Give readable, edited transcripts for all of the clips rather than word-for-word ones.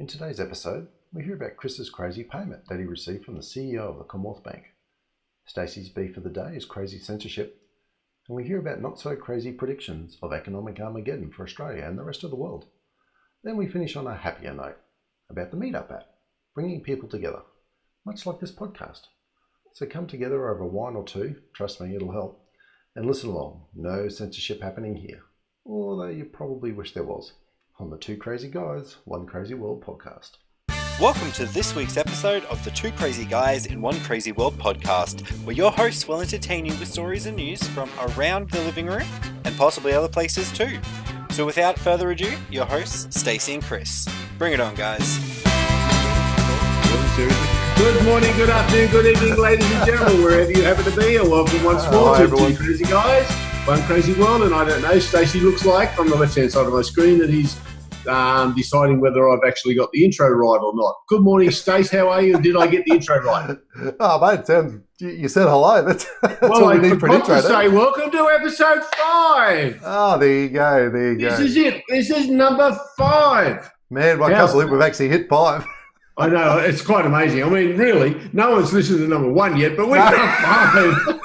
In today's episode, we hear about Chris's crazy payment that he received from the CEO of the Commonwealth Bank. Stacy's beef of the day is crazy censorship, and we hear about not so crazy predictions of economic Armageddon for Australia and the rest of the world. Then we finish on a happier note about the Meetup app, bringing people together, much like this podcast. So come together over wine or two, trust me, it'll help, and listen along. No censorship happening here, although you probably wish there was, on the Two Crazy Guys, One Crazy World podcast. Welcome to this week's episode of the Two Crazy Guys in One Crazy World podcast, where your hosts will entertain you with stories and news from around the living room and possibly other places too. So without further ado, your hosts, Stacy and Chris. Bring it on, guys. Good morning, good afternoon, good evening, ladies and gentlemen, wherever you happen to be, and welcome once more to Two Crazy Guys, One Crazy World. And I don't know, Stacy looks like on the left-hand side of my screen that he's deciding whether I've actually got the intro right or not. Good morning, Stace. How are you? And did I get the intro right? Oh, mate, it sounds. You said hello. That's well, all we need for an intro. To say welcome to episode 5. Oh, there you go. This is it. This is number 5. Man, I can't believe we've actually hit 5. I know, it's quite amazing. I mean, really, no one's listened to number 1 yet, but we've done 5.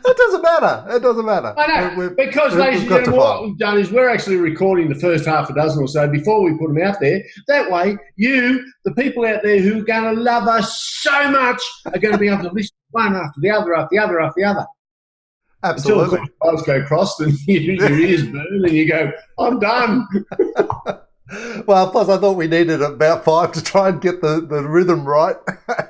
It doesn't matter. I know, because, ladies and gentlemen, what we've done is we're actually recording the first half a dozen or so before we put them out there. That way, you, the people out there who are going to love us so much, are going to be able to listen one after the other, after the other, after the other. Absolutely. Until the eyes go crossed and your ears burn and you go, I'm done. Well, plus I thought we needed about 5 to try and get the rhythm right.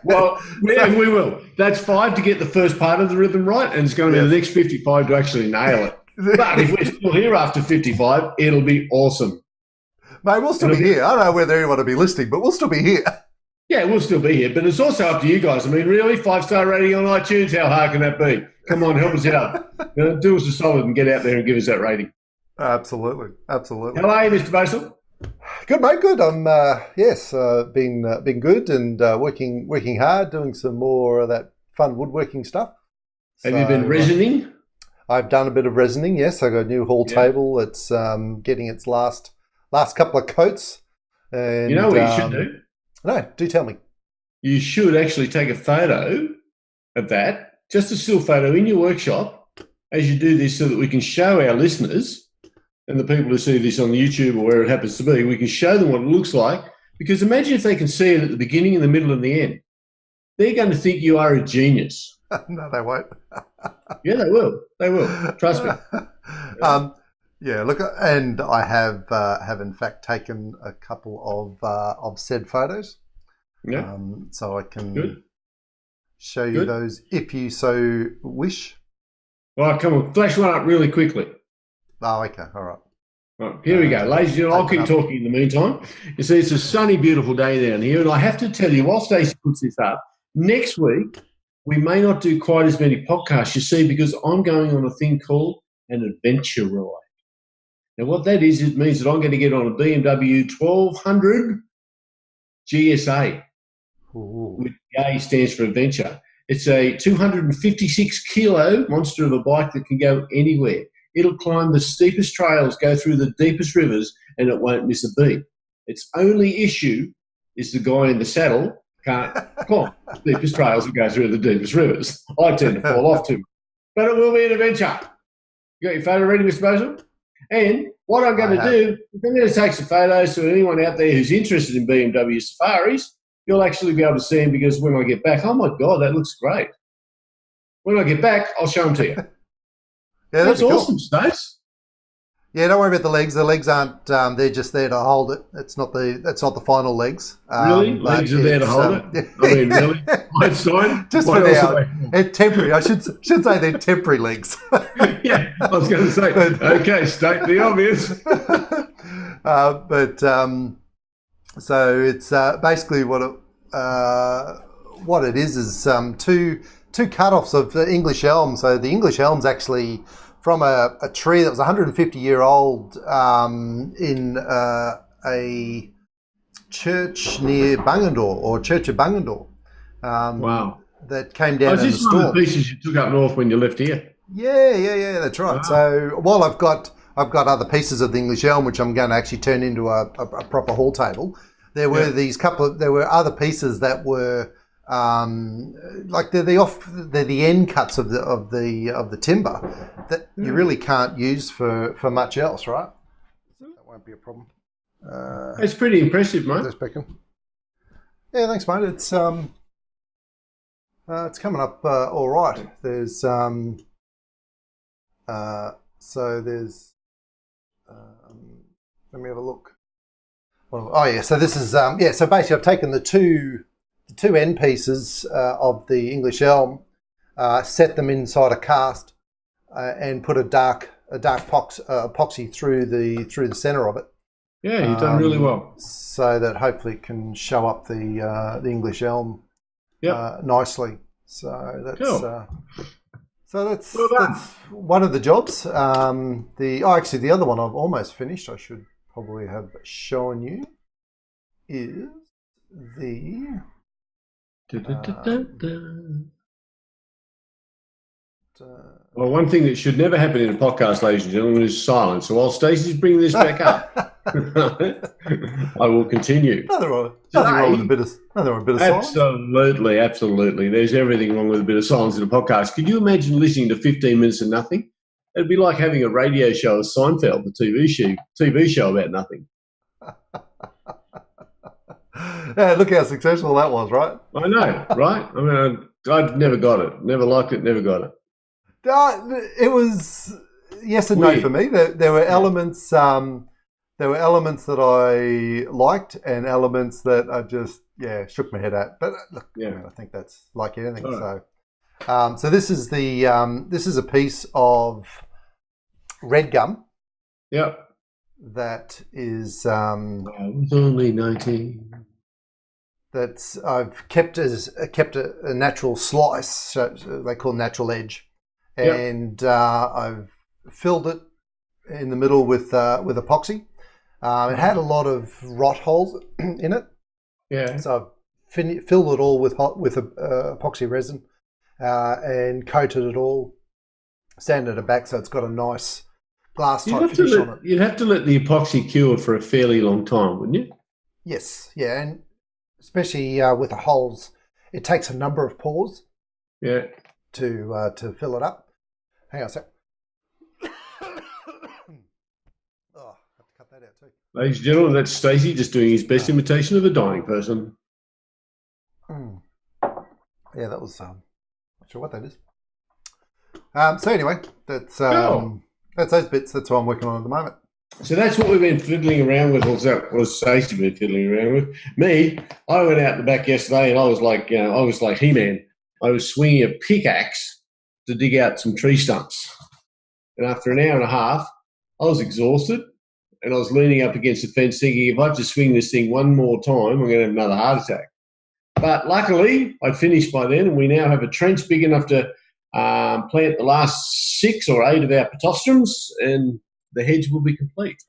Well, and we will. That's 5 to get the first part of the rhythm right, and it's going to be the next 55 to actually nail it. But if we're still here after 55, it'll be awesome. Mate, we'll still be here. I don't know whether anyone will be listening, but we'll still be here. Yeah, we'll still be here, but it's also up to you guys. I mean, really, 5-star rating on iTunes, how hard can that be? Come on, help us out. Do us a solid and get out there and give us that rating. Absolutely. How are you, Mr. Basel? Good, mate. Good. I'm been good and working hard, doing some more of that fun woodworking stuff. Have you been resining? I've done a bit of resining. Yes, I got a new hall table. It's getting its last couple of coats. And, you know what you should do? No, do tell me. You should actually take a photo of that, just a still photo in your workshop as you do this, so that we can show our listeners and the people who see this on YouTube or where it happens to be, we can show them what it looks like. Because imagine if they can see it at the beginning, in the middle, and the end. They're going to think you are a genius. No, they won't. Yeah, they will. They will. Trust me. Look, and I have in fact taken a couple of said photos. Yeah. So I can show you those if you so wish. All right, come on, flash one up really quickly. Oh, okay, all right. Right, here we go. Ladies and gentlemen, I'll keep talking in the meantime. You see, it's a sunny, beautiful day down here, and I have to tell you, while Stacey puts this up, next week we may not do quite as many podcasts, you see, because I'm going on a thing called an adventure ride. Now, what that is, it means that I'm going to get on a BMW 1200 GSA, which the A stands for adventure. It's a 256-kilo monster of a bike that can go anywhere. It'll climb the steepest trails, go through the deepest rivers, and it won't miss a beat. Its only issue is the guy in the saddle can't climb the deepest trails and go through the deepest rivers. I tend to fall off too much. But it will be an adventure. You got your photo ready, Mr. Basil? And what I'm going to do is I'm going to take some photos, so anyone out there who's interested in BMW safaris, you'll actually be able to see them, because when I get back, oh, my God, that looks great. When I get back, I'll show them to you. Yeah, that's cool. Awesome, Stace. Yeah, don't worry about the legs. The legs aren't. They're just there to hold it. That's not the final legs. Really, legs are there to hold it. I mean, really, Einstein. Just for now, they're temporary. I should say they're temporary legs. Yeah, I was going to say. Okay, state the obvious. So it's basically what it is two cut-offs of the English elm. So the English elm's actually from a tree that was 150-year-old in a church near Bungendore, or Church of Bungendore. Wow. That came down in the storm. Is this one of the pieces you took up north when you left here? Yeah, that's right. So while I've got I've got other pieces of the English elm which I'm going to actually turn into a proper hall table. There were there were other pieces that were like they're the end cuts of the timber that you really can't use for much else, right? So that won't be a problem. It's pretty impressive, mate. Yeah, thanks, mate. It's coming up all right. There's so there's let me have a look. Oh yeah, so this is so basically I've taken the two end pieces of the English elm, set them inside a cast, and put a dark epoxy through the centre of it. Yeah, you've done really well. So that hopefully it can show up the English elm nicely. So that's cool. That's one of the jobs. Actually the other one I've almost finished. I should probably have shown you is the. Well, one thing that should never happen in a podcast, ladies and gentlemen, is silence. So while Stacey's bringing this back up, I will continue. Nothing wrong with a bit of silence. Absolutely. There's everything wrong with a bit of silence in a podcast. Could you imagine listening to 15 minutes of nothing? It'd be like having a radio show of Seinfeld, the TV show about nothing. Yeah, look how successful that was, right? I know, right? I mean, I never got it. Never liked it, never got it. It was yes and no for me. There were elements. There were elements that I liked, and elements that I just shook my head at. But look, I think that's like anything. Right. So this is this is a piece of red gum. Yep. That is. I was only 19. That I've kept a natural slice. So they call natural edge. And I've filled it in the middle with epoxy. It had a lot of rot holes in it. Yeah. So I've filled it all with epoxy resin and coated it all, sanded it back so it's got a nice glass type finish on it. You'd have to let the epoxy cure for a fairly long time, wouldn't you? Yes. Yeah, and especially with the holes, it takes a number of pours. Yeah. To fill it up. Hang on a sec. I have to cut that out too. Ladies and gentlemen, that's Stacy just doing his best imitation of a dying person. Yeah, that was not sure what that is. So anyway, that's those bits. That's what I'm working on at the moment. So that's what we've been fiddling around with. Was Stacy been fiddling around with? Me, I went out the back yesterday and I was like He-Man. I was swinging a pickaxe to dig out some tree stumps. And after an hour and a half, I was exhausted and I was leaning up against the fence thinking, if I have to swing this thing one more time, I'm going to have another heart attack. But luckily, I'd finished by then and we now have a trench big enough to plant the last 6 or 8 of our pitostrums and the hedge will be complete.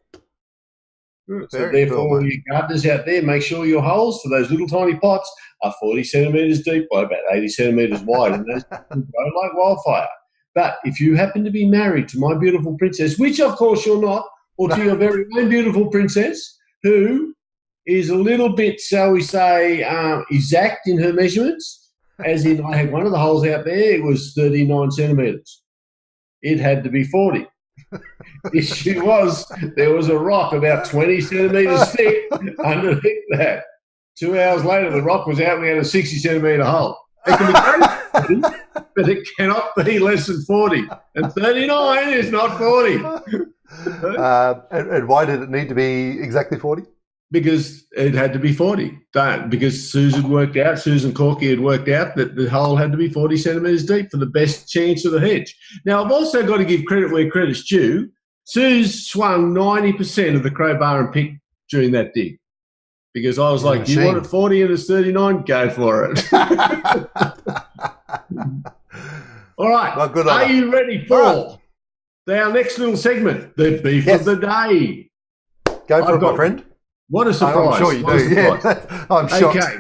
So therefore, all you gardeners out there, make sure your holes for those little tiny pots are 40 centimetres deep by about 80 centimetres wide, and those grow like wildfire. But if you happen to be married to my beautiful princess, which of course you're not, or to your very own beautiful princess, who is a little bit, shall we say, exact in her measurements, as in I had one of the holes out there, it was 39 centimetres. It had to be 40. The issue was there was a rock about 20 centimetres thick underneath that. 2 hours later, the rock was out and we had a 60 centimetre hole. It can be 30, but it cannot be less than 40. And 39 is not 40. And why did it need to be exactly 40? Because it had to be 40. Because Susan Corky had worked out that the hole had to be 40 centimetres deep for the best chance of the hedge. Now, I've also got to give credit where credit's due. Suze swung 90% of the crowbar and pick during that dig. Because I was like, you want it 40 and it's 39? Go for it. All right. Well, good. Are you ready for our next little segment, the beef of the day? Go for it, my friend. What a surprise. I'm sure you do. Yeah. I'm shocked. Okay.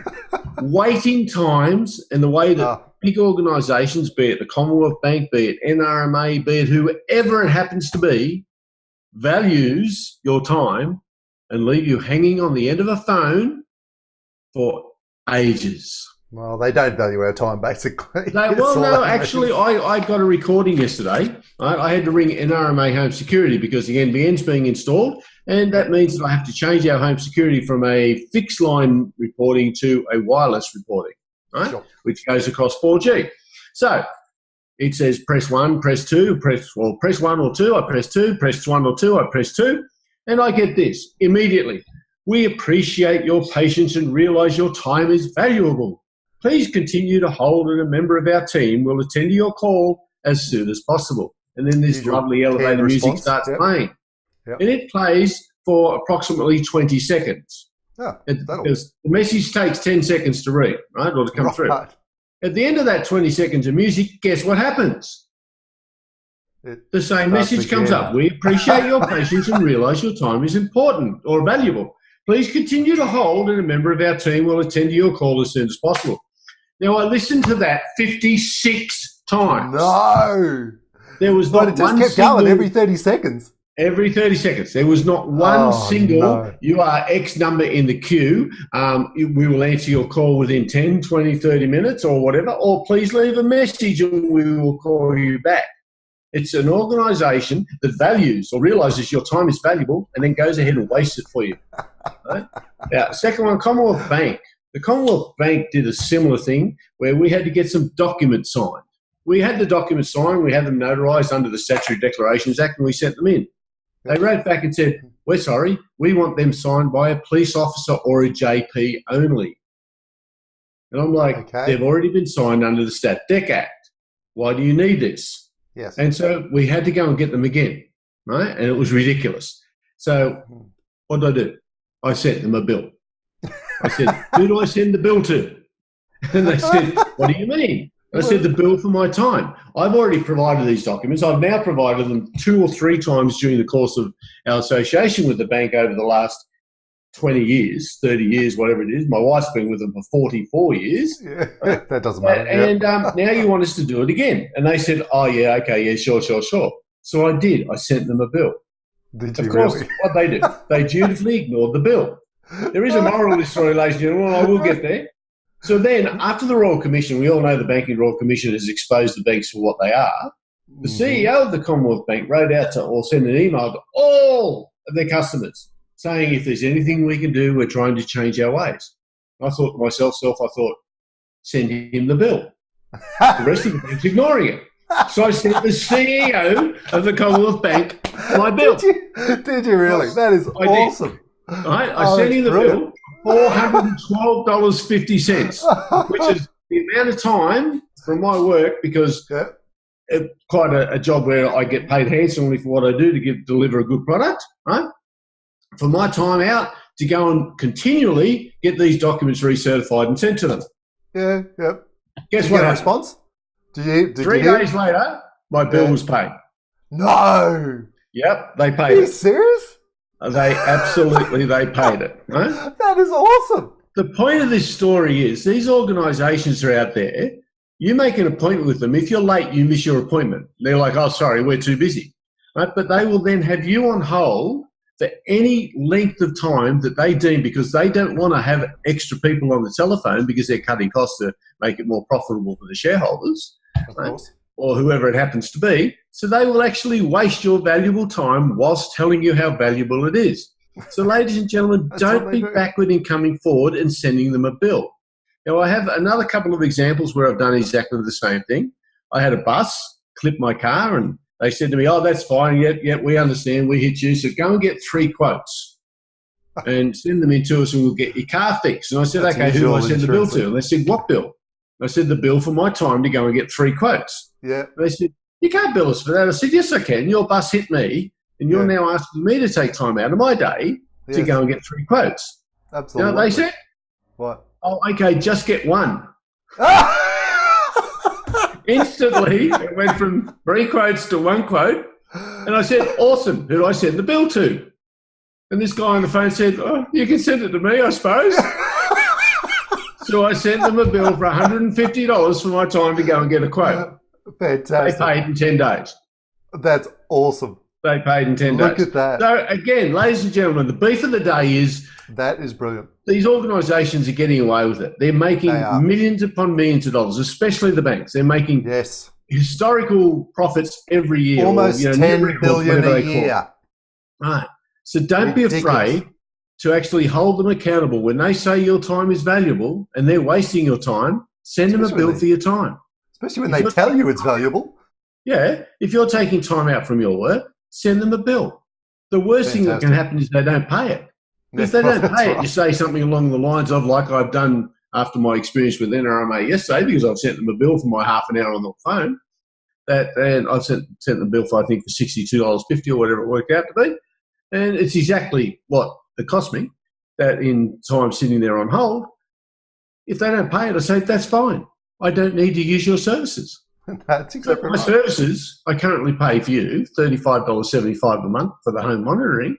Waiting times and the way that big organisations, be it the Commonwealth Bank, be it NRMA, be it whoever it happens to be, values your time and leave you hanging on the end of a phone for ages. Well, they don't value our time, basically. Actually, I got a recording yesterday. I had to ring NRMA Home Security because the NBN's being installed, and that means that I have to change our home security from a fixed line reporting to a wireless reporting, right? Sure. Which goes across 4G. So it says press 1, press 2, press 1 or 2, I press 2, press 1 or 2, I press 2, and I get this immediately. We appreciate your patience and realise your time is valuable. Please continue to hold, and a member of our team will attend to your call as soon as possible. And then this lovely elevator music starts playing. Yep. And it plays for approximately 20 seconds. Yeah, because the message takes 10 seconds to read, right, or to come through. At the end of that 20 seconds of music, guess what happens? The same message comes up. We appreciate your patience and realise your time is important or valuable. Please continue to hold, and a member of our team will attend to your call as soon as possible. Now, I listened to that 56 times. No. There was not it just kept going every 30 seconds. Every 30 seconds. There was not one you are X number in the queue. We will answer your call within 10, 20, 30 minutes or whatever, or please leave a message and we will call you back. It's an organisation that values or realises your time is valuable and then goes ahead and wastes it for you. Right? Now, second one, Commonwealth Bank. The Commonwealth Bank did a similar thing where we had to get some documents signed. We had the documents signed, we had them notarised under the Statutory Declarations Act, and we sent them in. They wrote back and said, we're sorry, we want them signed by a police officer or a JP only. And I'm like, they've already been signed under the Stat Dec Act. Why do you need this? Yes. And so we had to go and get them again, right? And it was ridiculous. So what did I do? I sent them a bill. I said, who do I send the bill to? And they said, what do you mean? I said, the bill for my time. I've already provided these documents. I've now provided them 2 or 3 times during the course of our association with the bank over the last 20 years, 30 years, whatever it is. My wife's been with them for 44 years. Yeah, that doesn't matter. And now you want us to do it again. And they said, oh, yeah, okay, yeah, sure. So I did. I sent them a bill. Did you Of course, really? what they do, they dutifully ignored the bill. There is a moral to this story, ladies and gentlemen. I will get there. So then, after the Royal Commission, we all know the Banking Royal Commission has exposed the banks for what they are. The CEO of the Commonwealth Bank wrote out to, or sent an email to all of their customers saying, if there's anything we can do, we're trying to change our ways. I thought to myself, send him the bill. The rest of the bank's ignoring it. So I sent the CEO of the Commonwealth Bank my bill. Did you really? That is awesome. Right? I sent him the bill, $412.50, which is the amount of time from my work, because it's quite a job where I get paid handsomely for what I do to deliver a good product, right? For my time out to go and continually get these documents recertified and sent to them. Yeah, yep. Guess did what? You get a response? Did 3 days later, my bill was paid. No. Yep, they paid it. Are you serious? They paid it. Right? That is awesome. The point of this story is these organisations are out there. You make an appointment with them. If you're late, you miss your appointment. They're like, oh, sorry, we're too busy. Right? But they will then have you on hold for any length of time that they deem, because they don't want to have extra people on the telephone because they're cutting costs to make it more profitable for the shareholders. Of course. Or whoever it happens to be. So they will actually waste your valuable time whilst telling you how valuable it is. So ladies and gentlemen, don't be backward in coming forward and sending them a bill. Now, I have another couple of examples where I've done exactly the same thing. I had a bus clip my car and they said to me, oh, that's fine. Yep, we understand. We hit you. So go and get 3 quotes and send them in to us and we'll get your car fixed. And I said, okay, who do I send the bill to? And they said, what bill? I said, the bill for my time to go and get 3 quotes. Yeah. And they said, you can't bill us for that. I said, yes, I can. Your bus hit me and you're now asking me to take time out of my day to go and get 3 quotes. Absolutely. You know what they said? What? Oh, okay, just get 1. Instantly, it went from 3 quotes to 1 quote. And I said, awesome. Who do I send the bill to? And this guy on the phone said, oh, you can send it to me, I suppose. So I sent them a bill for $150 for my time to go and get a quote. Fantastic. They paid in 10 days. That's awesome. they paid in 10 Look days. at that. So, again, ladies and gentlemen, the beef of the day is That is brilliant. these organisations are getting away with it. They're making millions upon millions of dollars, especially the banks. They're making historical profits every year. Almost 10 billion a year. Right. So don't be afraid to actually hold them accountable. When they say your time is valuable and they're wasting your time, send them a bill for your time. Especially when they tell you it's valuable. Yeah. If you're taking time out from your work, send them a bill. The worst thing that can happen is they don't pay it. If they don't pay it, you say something along the lines of, like I've done after my experience with NRMA yesterday, because I've sent them a bill for my half an hour on the phone, and I've sent them a bill for, I think, for $62.50 or whatever it worked out to be. And it's exactly what it cost me, that in time sitting there on hold. If they don't pay it, I say, that's fine. I don't need to use your services. That's exactly my services, I currently pay for you $35.75 a month for the home monitoring.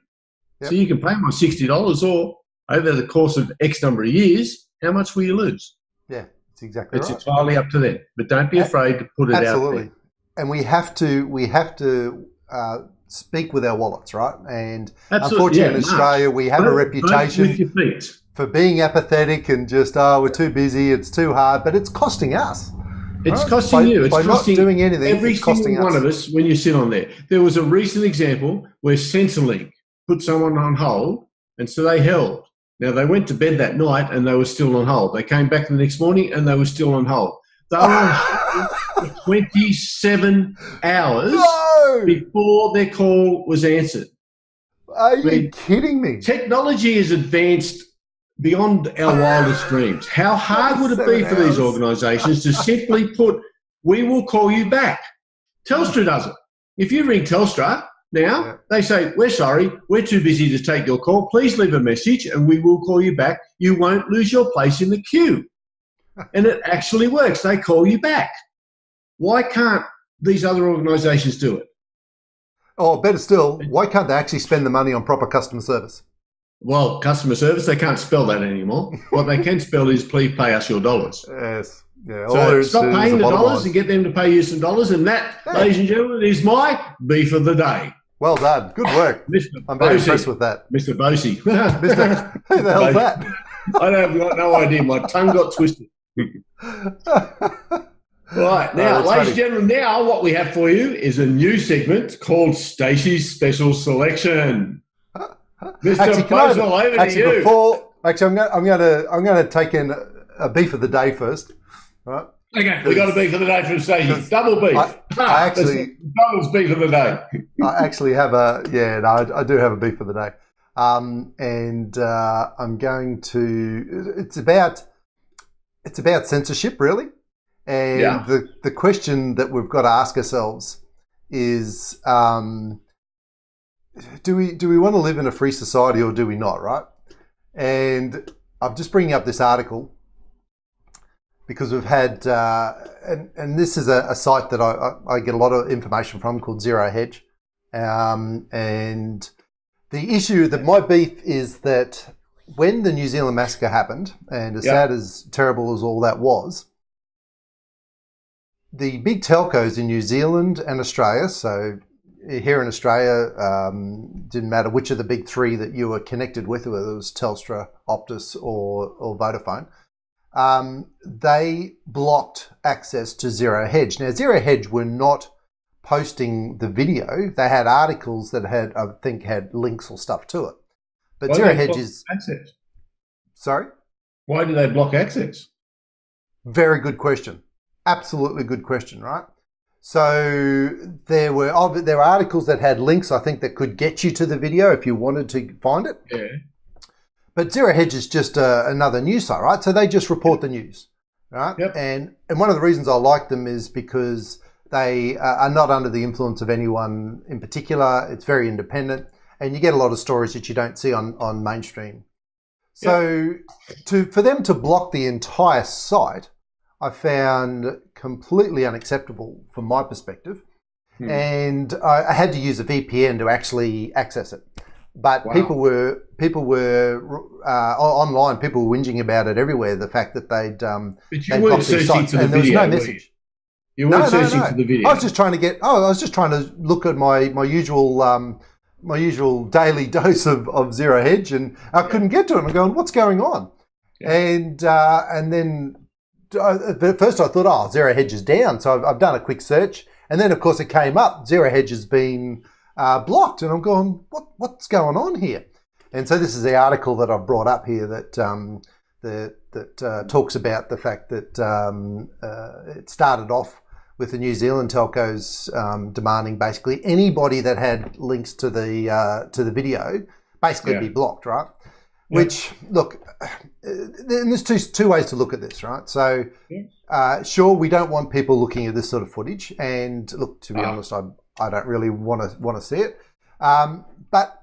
Yep. So you can pay my $60, or over the course of X number of years, how much will you lose? Yeah, it's exactly right. It's entirely up to them. But don't be afraid to put it out there. Absolutely. And we have to speak with our wallets, right? And unfortunately in Australia, we have a reputation for being apathetic and just, we're too busy, it's too hard, but it's costing us. It's costing you. It's by costing not doing anything, every single one of us when you sit on there. There was a recent example where Centrelink put someone on hold, and so they held. Now, they went to bed that night and they were still on hold. They came back the next morning and they were still on hold. They were on hold for 27 hours before their call was answered. Are you kidding me? Technology is advanced beyond our wildest dreams. How hard would it be for these organisations to simply put, we will call you back? Telstra does it. If you ring Telstra now, they say, we're sorry, we're too busy to take your call. Please leave a message and we will call you back. You won't lose your place in the queue. And it actually works. They call you back. Why can't these other organisations do it? Oh, better still, why can't they actually spend the money on proper customer service? Well, customer service, they can't spell that anymore. What they can spell is, please pay us your dollars. Yes. Yeah. So stop paying the dollars and get them to pay you some dollars. And that, ladies and gentlemen, is my beef of the day. Well done. Good work. I'm very impressed with that. Mr. Bosey. Who the hell's that? I have got no idea. My tongue got twisted. Right. Now, ladies and gentlemen, now what we have for you is a new segment called Stacy's Special Selection. Mr. Boswell, over to you. I'm going to take in a beef of the day first. Right? Okay, we got a beef of the day from Stacy. Double beef. I actually double beef of the day. I actually have I do have a beef of the day, and I'm going to. It's about censorship, really, and the question that we've got to ask ourselves is, do we want to live in a free society or do we not? Right, and I'm just bringing up this article because we've had, and this is a site that I get a lot of information from called Zero Hedge. And the issue that my beef is that when the New Zealand massacre happened, and as sad as terrible as all that was, the big telcos in New Zealand and Australia, so here in Australia, didn't matter which of the big three that you were connected with, whether it was Telstra, Optus or Vodafone, they blocked access to Zero Hedge. Now, Zero Hedge were not posting the video. They had articles that had links or stuff to it. But Why Zero Hedge is access. Sorry? Why do they block access? Very good question. Absolutely good question, right? So there were articles that had links, I think, that could get you to the video if you wanted to find it. Yeah. But Zero Hedge is just another news site, right? So they just report the news, right? Yep. And one of the reasons I like them is because they are not under the influence of anyone in particular. It's very independent, and you get a lot of stories that you don't see on mainstream. So for them to block the entire site, I found completely unacceptable from my perspective. And I had to use a VPN to actually access it. But people were online. People were whinging about it everywhere. The fact that they'd but you weren't searching for the and there was video, no message. You weren't searching for the video. I was just trying to look at my usual daily dose of Zero Hedge, and I couldn't get to it. I'm going, what's going on? Yeah. And then at first I thought, Zero Hedge is down. So I've done a quick search, and then of course it came up, Zero Hedge has been blocked, and I'm going, what's going on here? And so this is the article that I've brought up here that talks about the fact that it started off with the New Zealand telcos demanding basically anybody that had links to the video basically be blocked, right? Yeah. Which, look, and there's two ways to look at this, right? So, sure, we don't want people looking at this sort of footage, and look, to be honest, I don't really want to see it. But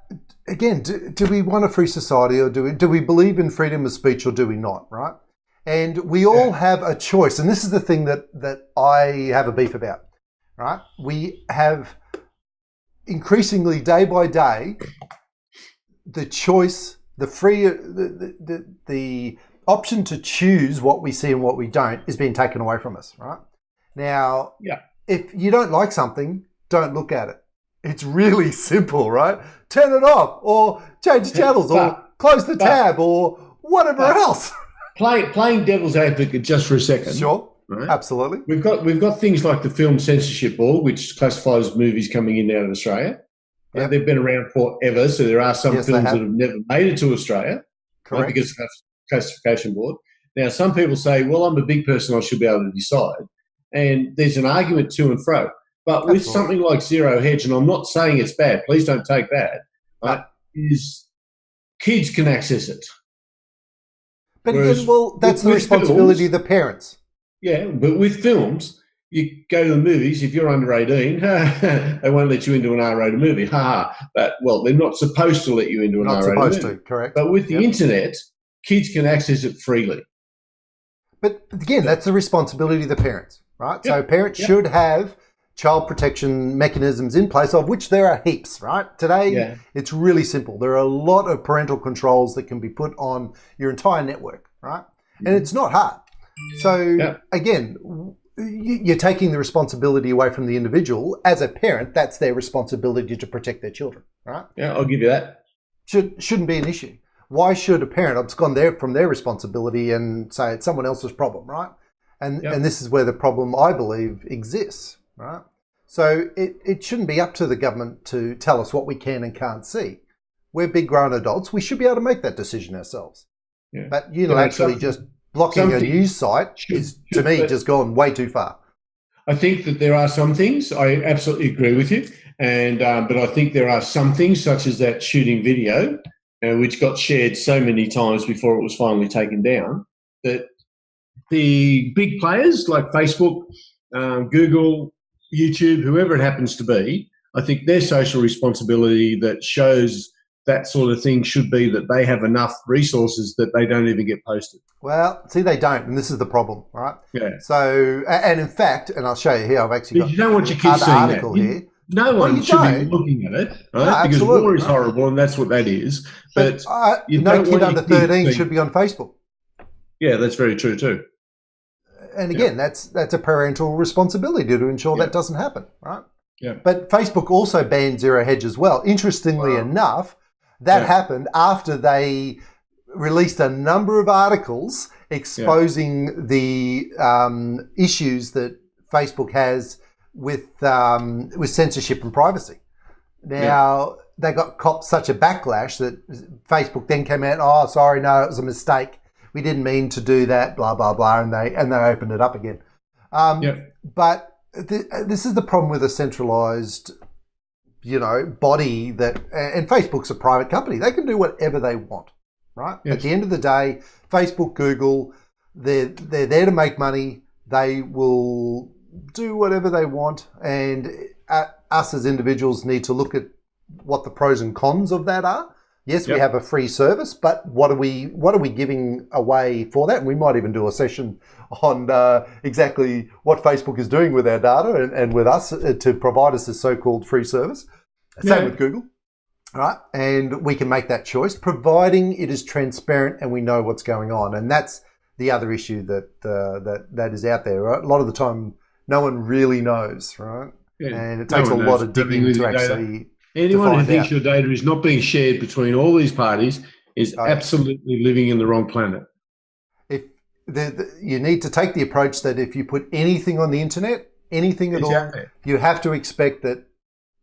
again, do we want a free society, or do we believe in freedom of speech, or do we not, right? And we all have a choice, and this is the thing that I have a beef about, right? We have increasingly, day by day, the choice, the option to choose what we see and what we don't is being taken away from us, right? Now, if you don't like something, don't look at it. It's really simple, right? Turn it off, or change channels, or close the tab, or whatever else. Playing devil's advocate just for a second. Sure, right? Absolutely. We've got things like the Film Censorship Board, which classifies movies coming in and out of Australia. Yep. They've been around forever, so there are some films that have never made it to Australia, right, because of the classification board. Now, some people say, well, I'm a big person, I should be able to decide. And there's an argument to and fro. But with something like Zero Hedge, and I'm not saying it's bad, please don't take that, right, is kids can access it. But again, well, that's the responsibility of the parents. Yeah, but with films, you go to the movies, if you're under 18, they won't let you into an R-rated movie. But, well, they're not supposed to let you into an R-rated movie. Not supposed to, correct. But with the internet, kids can access it freely. But again, that's the responsibility of the parents, right? Yep. So parents should have child protection mechanisms in place, of which there are heaps, right? Today, it's really simple. There are a lot of parental controls that can be put on your entire network, right? And it's not hard. So again, you're taking the responsibility away from the individual. As a parent, that's their responsibility to protect their children, right? Yeah, I'll give you that. Shouldn't be an issue. Why should a parent abscond from their responsibility and say it's someone else's problem, right? And this is where the problem, I believe, exists, right? So it shouldn't be up to the government to tell us what we can and can't see. We're big grown adults. We should be able to make that decision ourselves. Yeah. But unilaterally just blocking a news site is, to me, just gone way too far. I think that there are some things, I absolutely agree with you, and but I think there are some things, such as that shooting video, which got shared so many times before it was finally taken down, that the big players like Facebook, Google, YouTube, whoever it happens to be, I think their social responsibility that shows that sort of thing should be that they have enough resources that they don't even get posted. Well, see, they don't, and this is the problem, right? Yeah. So, and in fact, and I'll show you here, I've actually got you don't want your kids seeing that. Here. No one should be looking at it, right? No, because war is horrible, and that's what that is. But no kid under 13 should be on Facebook. Yeah, that's very true too. And again, that's a parental responsibility to ensure that doesn't happen, right? Yeah. But Facebook also banned Zero Hedge as well. Interestingly enough, that happened after they released a number of articles exposing the issues that Facebook has with censorship and privacy. Now, they got copped such a backlash that Facebook then came out, oh, sorry, no, it was a mistake. We didn't mean to do that, blah, blah, blah, and they opened it up again. But this is the problem with a centralised, body and Facebook's a private company. They can do whatever they want, right? Yes. At the end of the day, Facebook, Google, they're there to make money. They will do whatever they want, and us as individuals need to look at what the pros and cons of that are. Yes, we have a free service, but what are we giving away for that? And we might even do a session on exactly what Facebook is doing with our data and with us to provide us a so-called free service. Same with Google, right? And we can make that choice, providing it is transparent and we know what's going on. And that's the other issue that is out there. Right? A lot of the time, no one really knows, right? Yeah. And it takes a lot of digging to actually. Anyone who thinks your data is not being shared between all these parties is absolutely living in the wrong planet. If you need to take the approach that if you put anything on the internet, anything at all, you have to expect that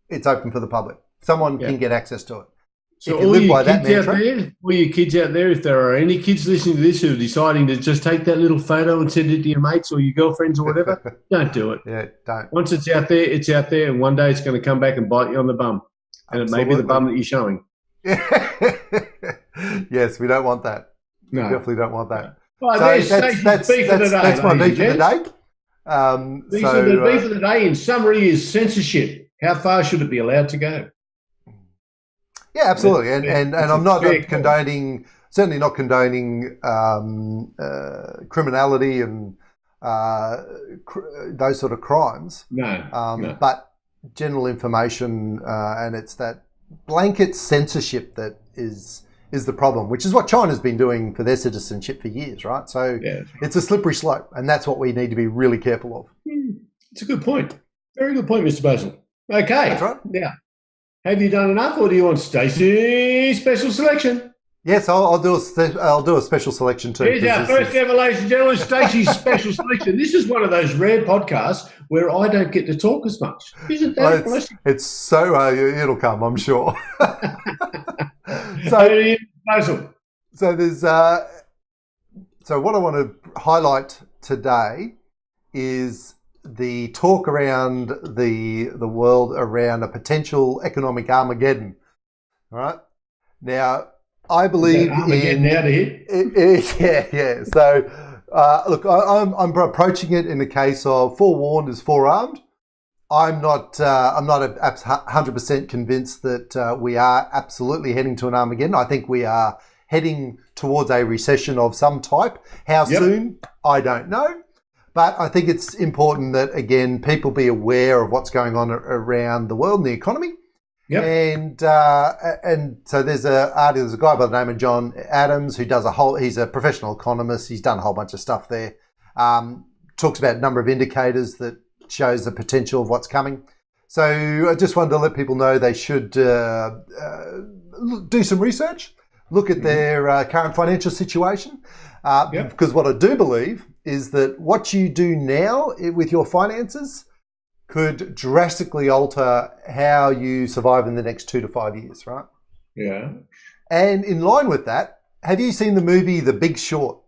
it's open for the public. Someone can get access to it. So all your kids out there, if there are any kids listening to this who are deciding to just take that little photo and send it to your mates or your girlfriends or whatever, don't do it. Yeah, don't. Once it's out there, and one day it's going to come back and bite you on the bum. And Absolutely. It may be the bum that you're showing. Yes, we don't want that. No. We definitely don't want that. Well, so that's my beef of the day. The beef of the day, in summary, is censorship. How far should it be allowed to go? Yeah, absolutely. And I'm not condoning, certainly not condoning criminality and those sort of crimes. No. But general information, and it's that blanket censorship that is the problem, which is what China's been doing for their citizenship for years, right? So it's a slippery slope, and that's what we need to be really careful of. It's a good point. Very good point, Mr. Basil. Okay. That's right. Now, have you done enough, or do you want Stacy's special selection? Yes, I'll do a special selection too. Here's our first ever, ladies and gentlemen, Stacy's special selection. This is one of those rare podcasts where I don't get to talk as much. Isn't that it's so it'll come, I'm sure. So there's so what I want to highlight today is the talk around the world around a potential economic Armageddon. All right. Now, I believe Armageddon out of here. Yeah. So, look, I'm approaching it in the case of forewarned is forearmed. I'm not 100% convinced that we are absolutely heading to an Armageddon. I think we are heading towards a recession of some type. How soon? I don't know. But I think it's important that, again, people be aware of what's going on around the world and the economy. Yep. And so there's a guy by the name of John Adams who does he's a professional economist. He's done a whole bunch of stuff there. Talks about a number of indicators that shows the potential of what's coming. So I just wanted to let people know they should do some research, look at their current financial situation. Because what I do believe is that what you do now with your finances could drastically alter how you survive in the next 2 to 5 years, right? Yeah. And in line with that, have you seen the movie The Big Short?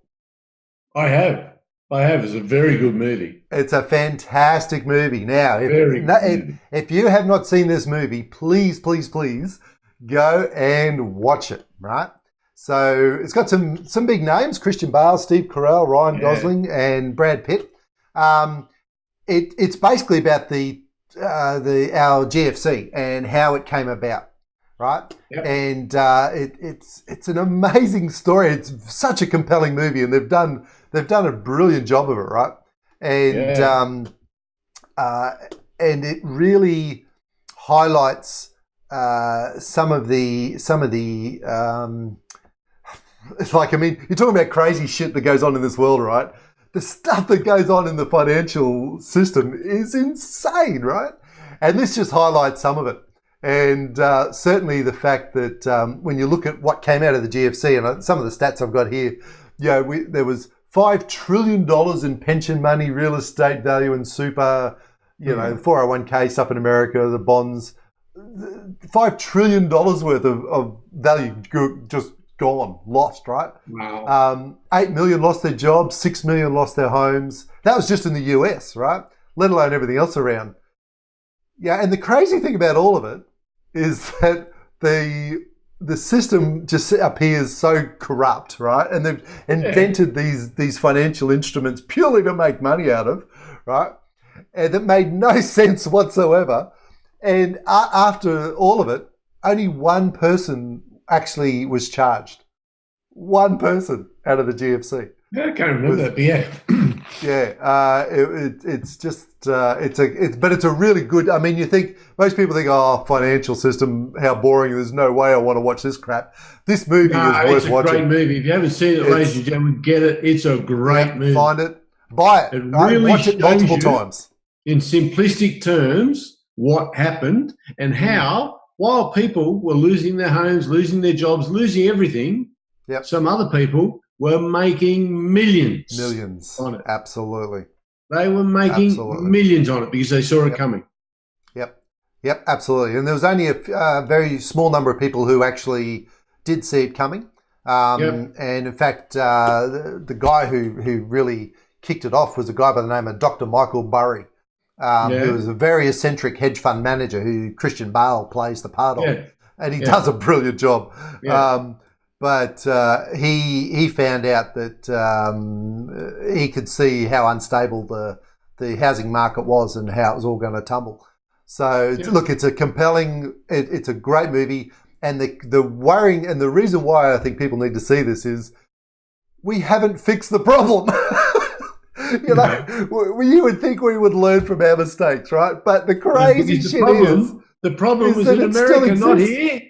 I have. It's a very good movie. It's a fantastic movie. Now, if you have not seen this movie, please go and watch it, right? So it's got some big names: Christian Bale, Steve Carell, Ryan Gosling, and Brad Pitt. It's basically about our GFC and how it came about, right? Yep. And it's an amazing story. It's such a compelling movie, and they've done a brilliant job of it, right? And it really highlights some of the it's like, I mean, you're talking about crazy shit that goes on in this world, right? The stuff that goes on in the financial system is insane, right? And this just highlights some of it. And certainly the fact that when you look at what came out of the GFC, and some of the stats I've got here, there was $5 trillion in pension money, real estate value, and super, 401k stuff in America, the bonds, $5 trillion worth of value just gone, lost, right? Wow. 8 million lost their jobs, 6 million lost their homes. That was just in the US, right? Let alone everything else around. Yeah, and the crazy thing about all of it is that the system just appears so corrupt, right? And they've invented these financial instruments purely to make money out of, right? And that made no sense whatsoever. And after all of it, only one person actually was charged. One person out of the GFC. Yeah, I can't remember that, but yeah. But it's a really good, I mean, most people think, financial system, how boring, there's no way I want to watch this crap. This movie is worth watching. It's a great movie. If you haven't seen it, ladies and gentlemen, get it. It's a great movie. Find it, buy it, It really watch it multiple times. in simplistic terms what happened and how, while people were losing their homes, losing their jobs, losing everything, some other people were making millions on it. Absolutely. They were making millions on it because they saw it coming. Yep, absolutely. And there was only a very small number of people who actually did see it coming. And in fact, the guy who really kicked it off was a guy by the name of Dr. Michael Burry, who was a very eccentric hedge fund manager who Christian Bale plays the part of. And he does a brilliant job. But he found out that he could see how unstable the housing market was and how it was all going to tumble. So look, it's a compelling, it's a great movie, and the worrying and the reason why I think people need to see this is we haven't fixed the problem. You would think we would learn from our mistakes, right? But the crazy the problem was in America, not here.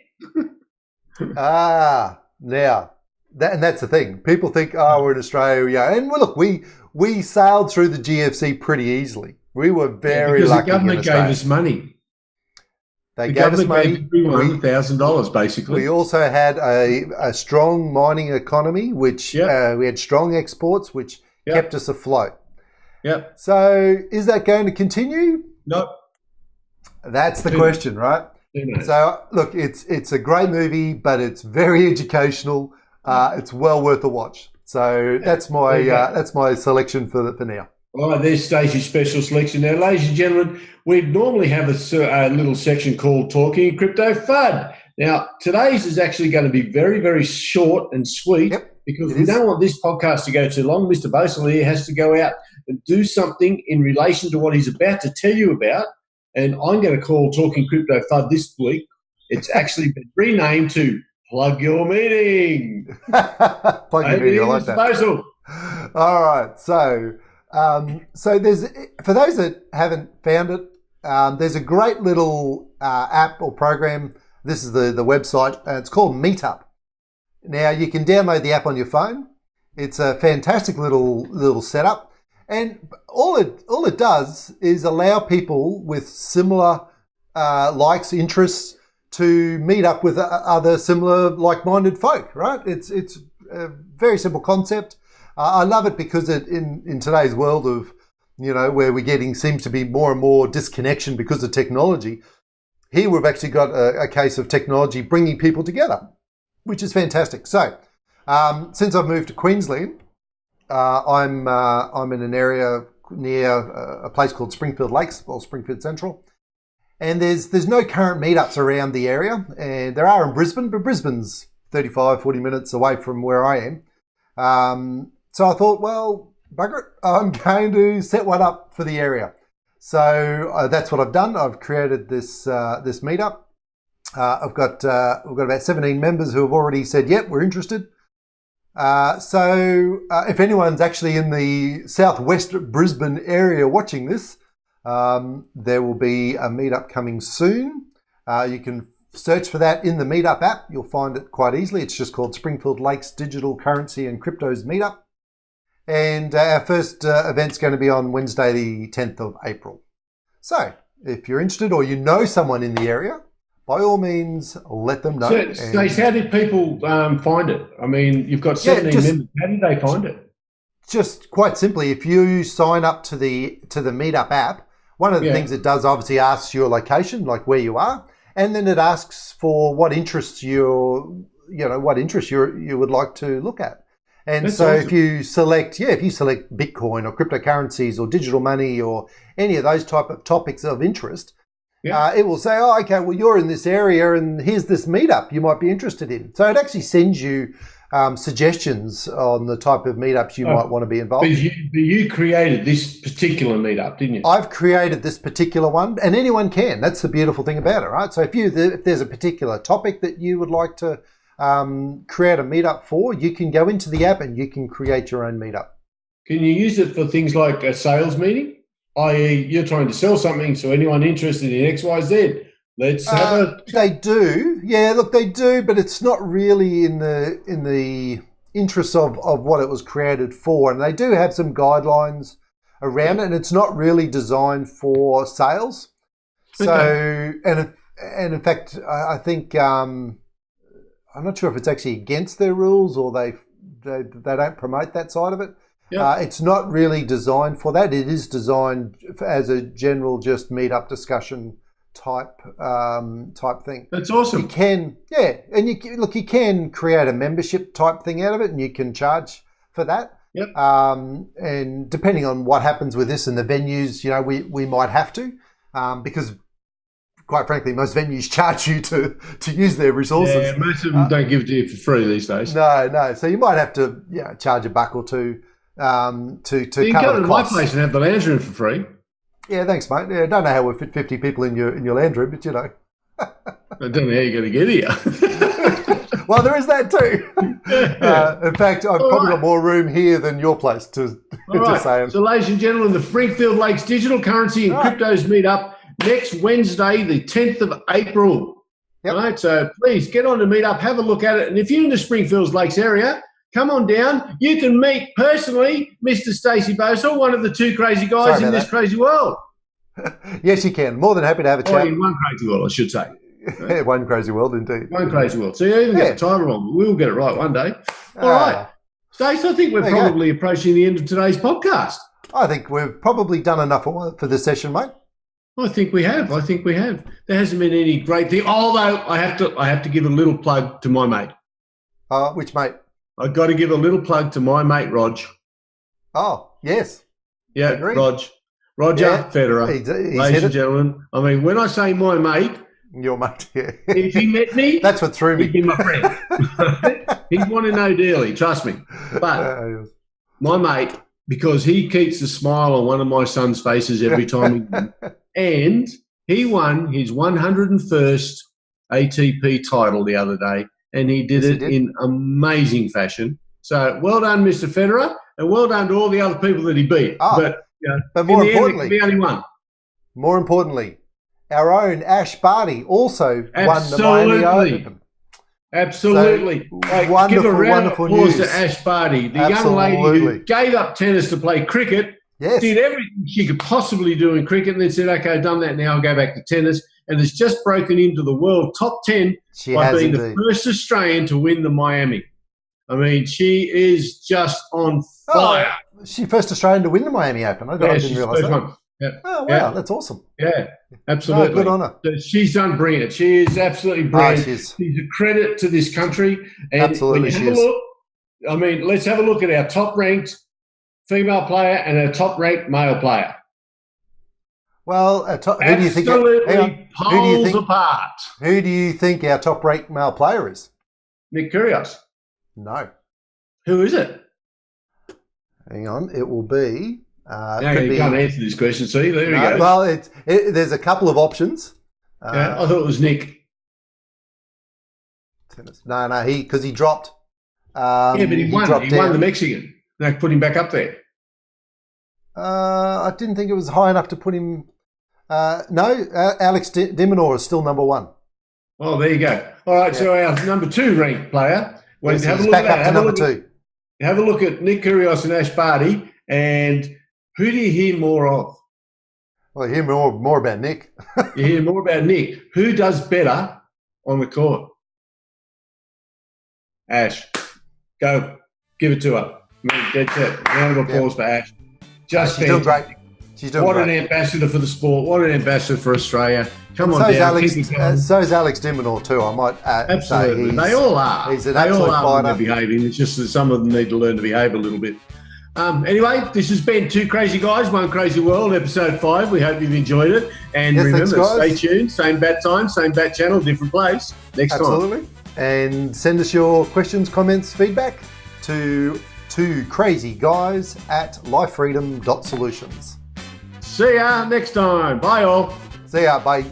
And that's the thing. People think, we're in Australia, and look, we sailed through the GFC pretty easily. We were very lucky. The government gave us money. They gave us money. $1,000 basically. We also had a strong mining economy, which we had strong exports, which kept us afloat. Yep. So is that going to continue? No. That's the question, right? So look, it's a great movie, but it's very educational. It's well worth a watch. So that's my selection for now. All right, there's Stacy's special selection. Now, ladies and gentlemen, we normally have a little section called Talking Crypto FUD. Now, today's is actually going to be very, very short and sweet because we don't want this podcast to go too long. Mr. Bosel here has to go out and do something in relation to what he's about to tell you about. And I'm going to call Talking Crypto FUD this week. It's actually been renamed to Plug Your Meeting. Plug Your Meeting, I like that. Bosel. All right, so there's, for those that haven't found it, there's a great little app or program. This is the website. It's called Meetup. Now you can download the app on your phone. It's a fantastic little setup, and all it does is allow people with similar likes, interests to meet up with other similar like-minded folk. Right? It's a very simple concept. I love it because in today's world of, where we're seems to be more and more disconnection because of technology. Here we've actually got a case of technology bringing people together, which is fantastic. So, since I've moved to Queensland, I'm in an area near a place called Springfield Lakes, or Springfield Central, and there's no current meetups around the area, and there are in Brisbane, but Brisbane's 35, 40 minutes away from where I am. So I thought, well, bugger it, I'm going to set one up for the area. So that's what I've done. I've created this meetup. We've got about 17 members who have already said, yep, we're interested. So if anyone's actually in the southwest Brisbane area watching this, there will be a meetup coming soon. You can search for that in the Meetup app. You'll find it quite easily. It's just called Springfield Lakes Digital Currency and Cryptos Meetup. And our first event's going to be on Wednesday, the 10th of April. So if you're interested or you know someone in the area, by all means, let them know. So, Stace, how did people find it? I mean, you've got 17 members. How did they find it? Just quite simply, if you sign up to the Meetup app, one of the things it does obviously asks your location, like where you are, and then it asks for what interests you would like to look at. And that's awesome. If you select Bitcoin or cryptocurrencies or digital money or any of those type of topics of interest, it will say, oh, okay, well, you're in this area and here's this meetup you might be interested in. So it actually sends you suggestions on the type of meetups you might want to be involved in. But you created this particular meetup, didn't you? I've created this particular one, and anyone can. That's the beautiful thing about it, right? So if there's a particular topic that you would like to create a meetup for, you can go into the app and you can create your own meetup. Can you use it for things like a sales meeting? I.e., you're trying to sell something, so anyone interested in XYZ, let's have They do. Yeah, look, they do, but it's not really in the interest of what it was created for. And they do have some guidelines around it, and it's not really designed for sales. So, and in fact, I think I'm not sure if it's actually against their rules or they don't promote that side of it. Yep. It's not really designed for that. It is designed as a general just meet-up discussion type thing. That's awesome. You can, and you can create a membership type thing out of it, and you can charge for that. Yep. And depending on what happens with this and the venues, we might have to, because quite frankly, most venues charge you to use their resources. Yeah, most of them don't give it to you for free these days. No. So you might have to charge $1 or $2 to you cover can go to the my costs. place and have the lounge room for free. Yeah, thanks, mate. Yeah, I don't know how we'll fit 50 people in your lounge room, but I don't know how you're going to get here. Well, there is that too. In fact, I've probably got more room here than your place to say. So, ladies and gentlemen, the Springfield Lakes Digital Currency and Cryptos Meetup next Wednesday, the 10th of April. Yep. All right, so please get on to Meetup, have a look at it. And if you're in the Springfield Lakes area, come on down. You can meet personally Mr. Stacy Bosel, one of the two crazy guys in this crazy world. Yes, you can. More than happy to have a chat. In one crazy world, I should say. Yeah, one crazy world, indeed. One crazy world. So you even get the title wrong, but we'll get it right one day. All right. Stacey, I think we're probably approaching the end of today's podcast. I think we've probably done enough for this session, mate. I think we have. There hasn't been any great thing. Although I have to give a little plug to my mate. Which mate? I've got to give a little plug to my mate, Rog. Oh, yes. Yeah, Roger Federer. Ladies and gentlemen, I mean, when I say my mate, your mate, if he met me, that's what threw me. He'd be my friend. He'd want to know dearly, trust me. But my mate, because he keeps a smile on one of my son's faces every time we win, and he won his 101st ATP title the other day, and he did it in amazing fashion. So well done, Mr. Federer, and well done to all the other people that he beat. But more importantly, he only won. More importantly, our own Ash Barty also won the Miami Open. Absolutely. So, give a round of applause to Ash Barty, the young lady who gave up tennis to play cricket, did everything she could possibly do in cricket, and then said, okay, I've done that, now I'll go back to tennis, and has just broken into the world top 10 by being the first Australian to win the Miami. I mean, she is just on fire. She's first Australian to win the Miami Open. I didn't realise that. One. Yeah. Oh, wow, that's awesome. Yeah, absolutely. No, good on her. So she's done brilliant. She is absolutely brilliant. She's a credit to this country. And absolutely, she is. Let's have a look at our top-ranked female player and our top-ranked male player. Well, who do you think? Poles apart. Who do you think our top-ranked male player is? Nick Kyrgios. No. Who is it? Hang on, it will be. You can't answer this question, see? There we go. Well, there's a couple of options. I thought it was Nick. No, because he dropped. But he won. He won the Mexican. They put him back up there. I didn't think it was high enough to put him. No, Alex de Minaur is still number one. Oh, there you go. All right, so our number 2 ranked player. He's back up to number 2. Have a look at Nick Kyrgios and Ash Barty, and who do you hear more of? Well, you hear more about Nick. You hear more about Nick. Who does better on the court? Ash. Go. Give it to her. I mean, that's it. Round of applause for Ash. She's doing great. She's doing great. An ambassador for the sport. What an ambassador for Australia. Come on down. So is Alex de Minaur too, I might absolutely. They all are. He's an absolute fighter. They're behaving. It's just that some of them need to learn to behave a little bit. Anyway, this has been Two Crazy Guys, One Crazy World, episode 5. We hope you've enjoyed it. And remember, stay tuned. Same bat time, same bat channel, different place. Next time. Absolutely. And send us your questions, comments, feedback to twocrazyguys@lifefreedom.solutions. See ya next time. Bye all. See ya. Bye.